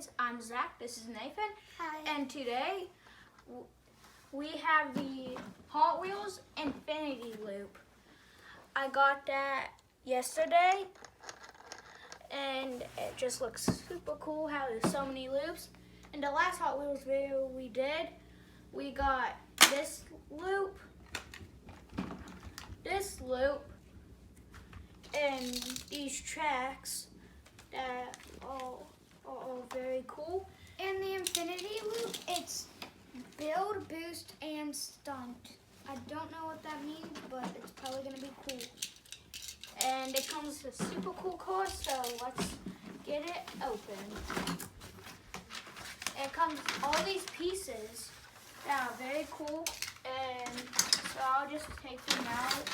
Kids. I'm Zach. This is Nathan. Hi. And today we have the Hot Wheels Infinity Loop. I got that yesterday and it just looks super cool how there's so many loops. In the last Hot Wheels video we did, we got this loop, and these tracks that are all very cool. In the Infinity Loop, it's build, boost, and stunt. I don't know what that means, but it's probably going to be cool. And it comes with a super cool car, so let's get it open. It comes with all these pieces that are very cool, and so I'll just take them out.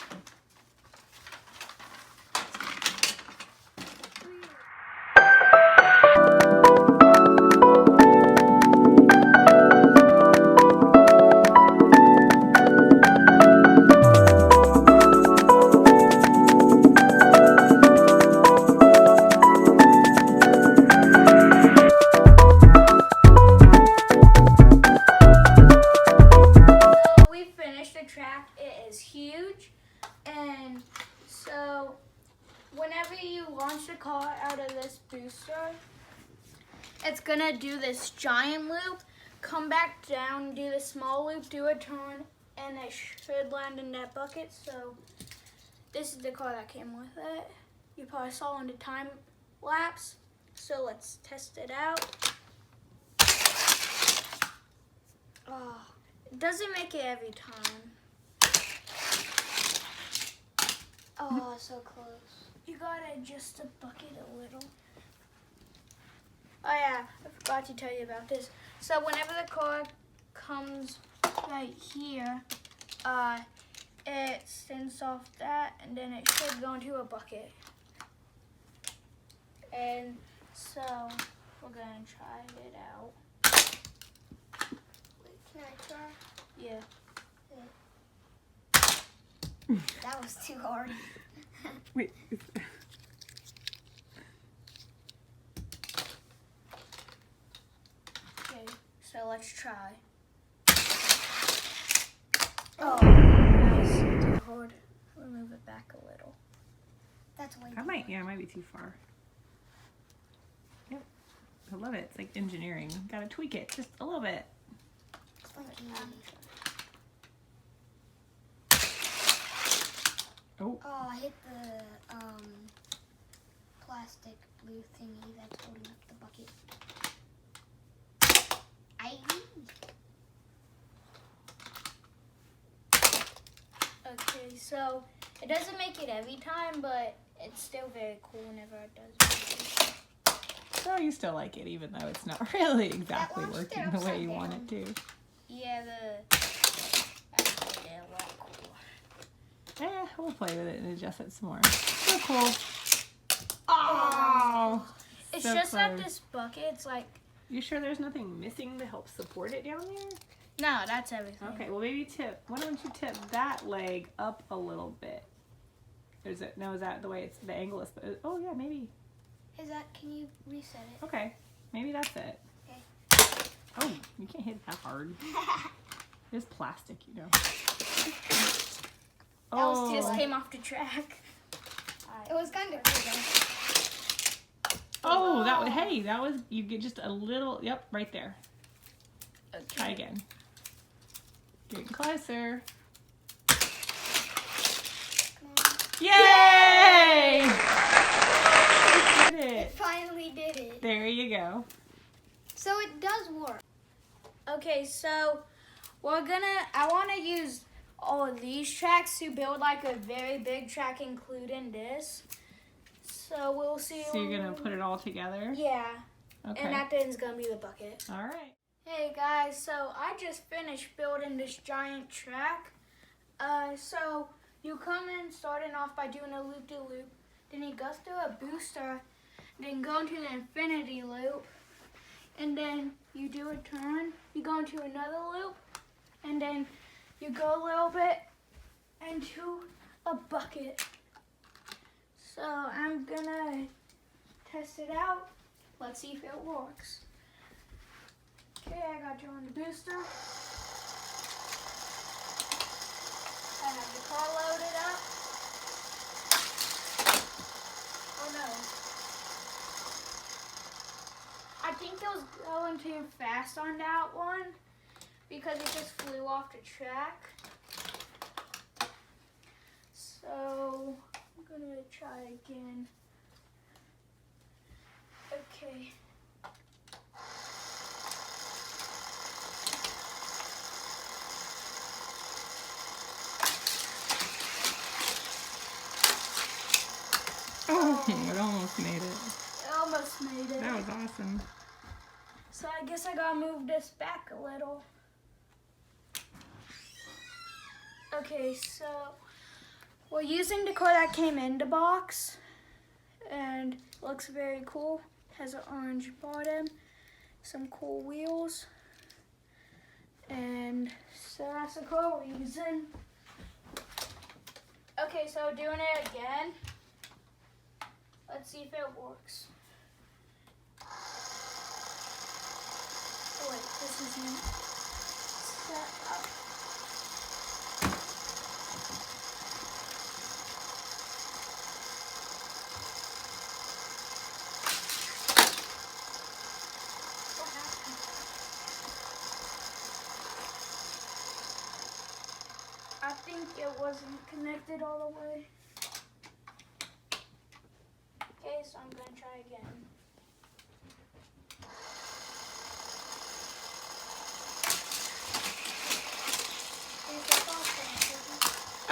Track. It is huge, and so whenever you launch the car out of this booster, it's gonna do this giant loop, come back down, do the small loop, do a turn, and it should land in that bucket. So this is the car that came with it. You probably saw in the time lapse, so let's test it out. Oh, it doesn't make it every time. Oh, so close. You gotta adjust the bucket a little. Oh yeah, I forgot to tell you about this. So whenever the car comes right here, it sends off that, and then it should go into a bucket. And so we're gonna try it out. Wait, can I try? Yeah. That was too hard. Wait. Okay, so let's try. Oh, that was too hard. We'll move it back a little. That's way That might be too far. Yep. I love it. It's like engineering. Gotta tweak it just a little bit. Oh. Oh, I hit the plastic blue thingy that's holding up the bucket. Okay, so it doesn't make it every time, but it's still very cool whenever it does. So you still like it, even though it's not really exactly launched it working the way upside you want down. it to. Yeah, actually they're a lot cooler. We'll play with it and adjust it some more. So cool. Oh! It's so just that close. this bucket, it's like... You sure there's nothing missing to help support it down there? No, that's everything. Okay, well maybe why don't you tip that leg up a little bit? Is that the way it's, the angle is, oh yeah, maybe. Can you reset it? Okay, maybe that's it. Okay. Oh, you can't hit that hard. It's plastic, you know. That just came off the track. It was kind of cool Oh, that was, you get just a little, yep, right there. Okay. Try again. Getting closer. Yay! You did It it. finally did it. There you go. So it does work. Okay, so I want to use all of these tracks to build like a very big track, including this. So we'll see. So you're going to put it all together? Yeah. Okay. And at the end is going to be the bucket. All right. Hey guys, so I just finished building this giant track. So you come in starting off by doing a loop-de-loop, then you go through a booster, then go into the infinity loop, and then you do a turn, you go into another loop, and then you go a little bit into a bucket. So I'm gonna test it out. Let's see if it works. Okay, I got you on the booster. I have the car loaded up. Oh no. I think it was going too fast on that one because it just flew off the track. So I'm gonna try again. Okay. Oh, it almost made it. It almost made it. That was awesome. So I guess I gotta move this back a little. Okay, so we're using the car that came in the box and looks very cool. Has an orange bottom, some cool wheels, and so that's the car we're using. Okay, so doing it again. Let's see if it works. Oh wait, this isn't set up. What happened? I think it wasn't connected all the way. Okay, so I'm gonna try again.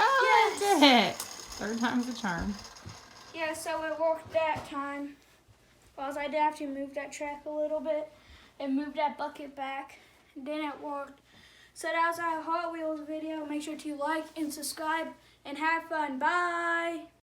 Oh, I did it. Third time's the charm. Yeah, so it worked that time. Well, I did have to move that track a little bit and move that bucket back. Then it worked. So that was our Hot Wheels video. Make sure to like and subscribe and have fun. Bye.